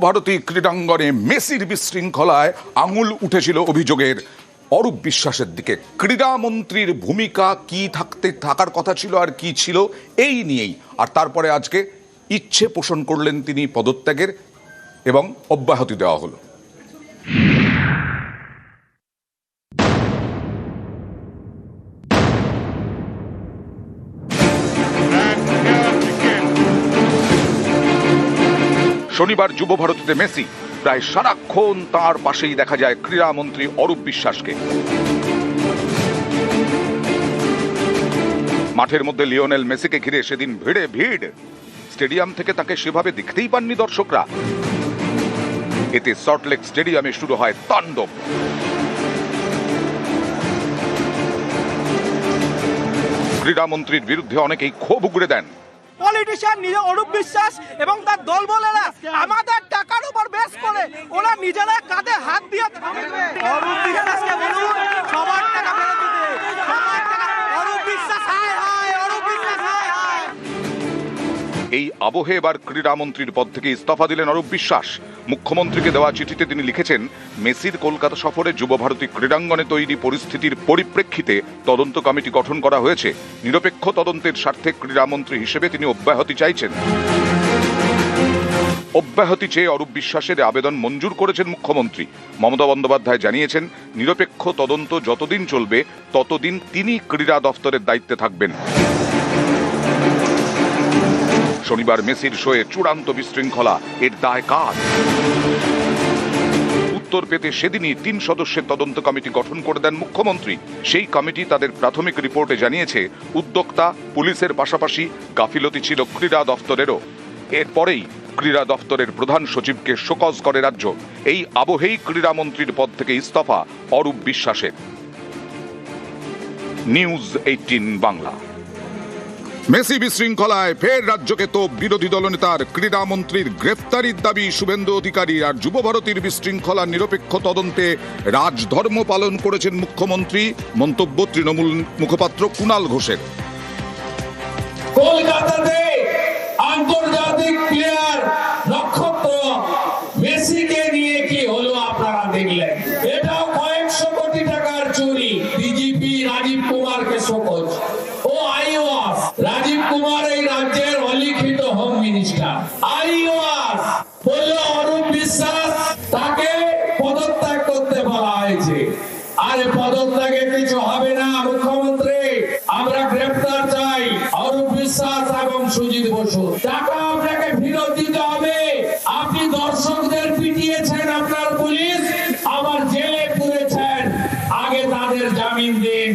ভারতী ক্রীড়াঙ্গনে মেসির বিশৃঙ্খলায় আঙুল উঠেছিল অভিযোগের অরূপ বিশ্বাসের দিকে। ক্রীড়ামন্ত্রীর ভূমিকা কি থাকার কথা ছিল আর কি ছিল এই নিয়েই, আর তারপরে আজকে ইচ্ছে পোষণ করলেন তিনি পদত্যাগের এবং অব্যাহতি দেওয়া হলো। শনিবার যুব ভারতীতে মেসি, প্রায় সারাক্ষণ তার পাশেই দেখা যায় ক্রীড়ামন্ত্রী অরূপ বিশ্বাসকে। মাঠের মধ্যে লিওনেল মেসিকে ঘিরে সেদিন ভিড়। স্টেডিয়াম থেকে তাকে সেভাবে দেখতেই পাননি দর্শকরা। এতে সল্টলেক স্টেডিয়ামে শুরু হয় তাণ্ডব। ক্রীড়ামন্ত্রীর বিরুদ্ধে অনেকেই ক্ষোভ উগড়ে দেন। পলিটিশিয়ান নিজে অরূপ বিশ্বাস এবং তার দল বলেরা আমাদের টাকার উপর বেস করে ওরা নিজেরা কাঁধে হাত দিয়ে অরূপ বিশ্বাসকে বলুন সবার টাকা ফেরত দিতে, সবার টাকা। অরূপ বিশ্বাস হায়, অরূপ বিশ্বাস হায়। এই আবহে এবার ক্রীড়ামন্ত্রীর পদ থেকে ইস্তফা দিলেন অরূপ বিশ্বাস। মুখ্যমন্ত্রীকে দেওয়া চিঠিতে তিনি লিখেছেন, মেসির কলকাতা সফরে যুব ভারতী ক্রীড়াঙ্গনে তৈরি পরিস্থিতির পরিপ্রেক্ষিতে তদন্ত কমিটি গঠন করা হয়েছে। নিরপেক্ষ তদন্তের স্বার্থে ক্রীড়ামন্ত্রী হিসেবে তিনি অব্যাহতি চাইছেন। অব্যাহতি চেয়ে অরূপ বিশ্বাসের আবেদন মঞ্জুর করেছেন মুখ্যমন্ত্রী। মমতা বন্দ্যোপাধ্যায় জানিয়েছেন, নিরপেক্ষ তদন্ত যতদিন চলবে ততদিন তিনি ক্রীড়া দফতরের দায়িত্বে থাকবেন। শনিবার মেসির শোয়ে চূড়ান্ত বিশৃঙ্খলা, এর দায় কার? উত্তর পেতে সেদিনই 3 সদস্যের তদন্ত কমিটি গঠন করে দেন মুখ্যমন্ত্রী। সেই কমিটি তাদের প্রাথমিক রিপোর্টে জানিয়েছে, উদ্যোক্তা পুলিশের পাশাপাশি গাফিলতি ছিল ক্রীড়া দফতরেরও। এরপরেই ক্রীড়া দফতরের প্রধান সচিবকে শোকজ করে রাজ্য। এই আবহেই ক্রীড়ামন্ত্রীর পদ থেকে ইস্তফা অরূপ বিশ্বাসের। নিউজ 18 বাংলা। মেসি বিশৃঙ্খলায় ফের রাজ্যকে তো বিরোধী দলনেতার। ক্রীড়ামন্ত্রীর গ্রেফতারির দাবি শুভেন্দু অধিকারী। আর যুব ভারতীর বিশৃঙ্খলা নিরপেক্ষ তদন্তে রাজধর্ম পালন করেছেন মুখ্যমন্ত্রী। মন্তব্য তৃণমূল মুখপাত্র কুণাল ঘোষের। কলকাতাতে আন্তর্জাতিক প্লেয়ার নক্ষত্র মেসিকে নিয়ে কি হলো আপনারা দেখলেন। এটাও কয়েকশো কোটি টাকার চুরি। ডিজিপি রাজীব কুমারকে শোকজ। ও আইওয়াস রাজীব কুমার এই রাজ্যের অলিখিত হোম মিনিস্টার। আইওয়াস বলল অরূপ বিশ্বাস তাকে পদত্যাগ করতে বলা হয়েছে। আরে পদত্যাগে কিছু হবে না মুখ্যমন্ত্রী, আমরা গ্রেফতার চাই অরূপ বিশ্বাস এবং সুজিত বসু। টাকা আপনাকে ফেরত দিতে হবে। আপনি দর্শকদের পিটিয়েছেন আপনার পুলিশ, আবার জেলে পুরেছেন, আগে তাদের জামিন দিন।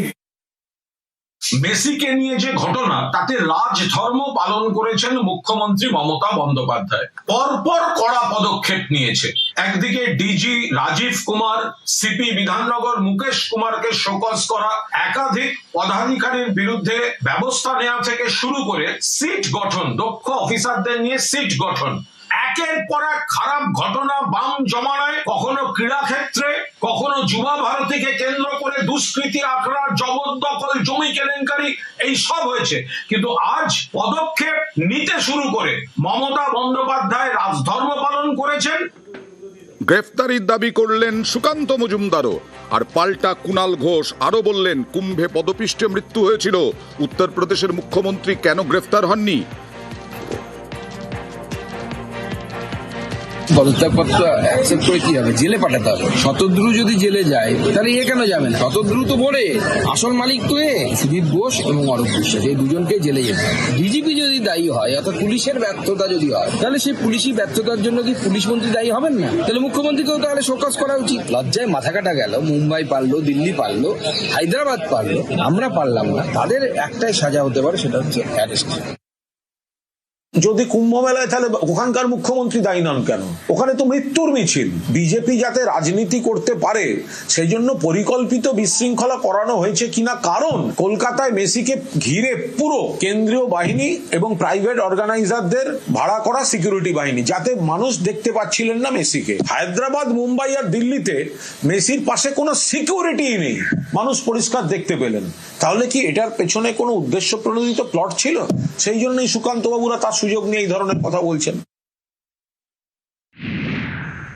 মেসিকে নিয়ে যে ঘটনা, তাতে রাজধর্ম পালন করেছেন মুখ্যমন্ত্রী মমতা বন্দ্যোপাধ্যায়। পরপর কড়া পদক্ষেপ নিয়েছে। একদিকে ডিজি রাজীব কুমার, সিপি বিধাননগর মুকেশ কুমারকে শোকজ করা, একাধিক পদাধিকারীর বিরুদ্ধে ব্যবস্থা নেওয়া থেকে শুরু করে সিট গঠন, দক্ষ অফিসারদের নিয়ে সিট গঠন। একের পর এক খারাপ ঘটনা বাম জমানায়, কখনো ক্রীড়া ক্ষেত্রে, কখনো যুব ভারতীকে কেন্দ্র করে দুষ্কৃতি আখড়া, জবরদখল, জমি কেলেঙ্কারি, এই সব হয়েছে। কিন্তু আজ পদক্ষেপ নিতে শুরু করে মমতা বন্দ্যোপাধ্যায় রাজধর্ম পালন করেছেন। গ্রেফতারির দাবি করলেন সুকান্ত মজুমদারও। আর পাল্টা কুণাল ঘোষ আরো বললেন, কুম্ভে পদপিষ্টে মৃত্যু হয়েছিল, উত্তরপ্রদেশের মুখ্যমন্ত্রী কেন গ্রেফতার হননি? পদত্যাগপত্র অ্যাকসেপ্ট করে কি হবে? জেলে পাঠাতে হবে। শতদ্রু যদি জেলে যায় তাহলে এ কেন যাবেন? শতদ্রু তো বলে আসল মালিক তো সুদীপ ঘোষ এবং অরূপ বিশ্বাস, এই দুজনকে জেলে যেতে হবে। ডিজিপি যদি দায়ী হয়, অর্থাৎ পুলিশের ব্যর্থতা যদি হয়, তাহলে সেই পুলিশি ব্যর্থতার জন্য কি পুলিশ মন্ত্রী দায়ী হবেন না? তাহলে মুখ্যমন্ত্রীকেও তাহলে শোকজ করা উচিত। লজ্জায় মাথা কাটা গেল। মুম্বাই পারলো, দিল্লি পারলো, হায়দ্রাবাদ পারলো, আমরা পারলাম না। তাদের একটাই সাজা হতে পারে, সেটা হচ্ছে অ্যারেস্ট। যদি কুম্ভ মেলায়, তাহলে ওখানকার মুখ্যমন্ত্রী দায়ী নন কেন? ওখানে তো মৃত্যুর মিছিল। বিজেপি যাতে রাজনীতি করতে পারে সেই জন্য পরিকল্পিত বিশৃঙ্খলা করানো হয়েছে কিনা। কারণ কলকাতায় মেসিকে ঘিরে পুরো কেন্দ্রীয় বাহিনী এবং প্রাইভেট অর্গানাইজারদের ভাড়া করা সিকিউরিটি বাহিনী, যাতে মানুষ দেখতে পাচ্ছিলেন না মেসিকে। হায়দ্রাবাদ, মুম্বাই আর দিল্লিতে মেসির পাশে কোনো সিকিউরিটিই নেই, মানুষ পরিষ্কার দেখতে পেলেন। তাহলে কি এটার পেছনে কোনো উদ্দেশ্য প্রণোদিত প্লট ছিল? সেই জন্যই সুকান্ত বাবুরা তার সুযোগ নিয়ে এই ধরনের কথা বলছেন।